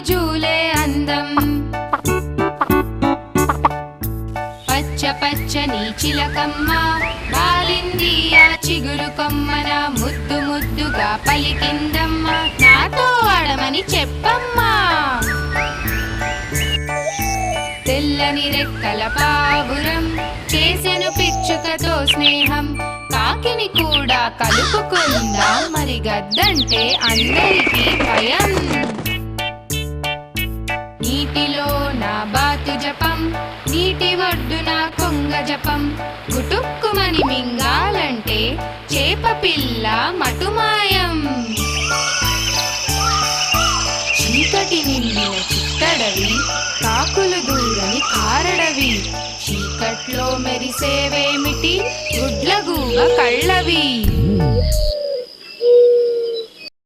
జూలే అందం. పచ్చ పచ్చని చిలకమ్మ వాలింది ఆ చిగురు కొమ్మన, ముద్దు ముద్దుగా పలికిందమ్మా, నాతో ఆడమని చెప్పమ్మా. తెల్లని రెక్కల పావురం చేసెను పిచ్చుకతో స్నేహం, కాకిని కూడా కలుపుకుందా, మరి గద్దంటే అందరికీ భయం. నీటిలో నా బాతు జపం, నీటి ఒడ్డున కొంగ జపం, గుటుక్కుమని మింగాలంటే చేప పిల్ల మటుమాయం. చీకటి నిండిన చిట్టడవి, కాకులు దూరని కారడవి, చీకట్లో మెరిసేవేమిటి గుడ్లగూబ కళ్ళవి.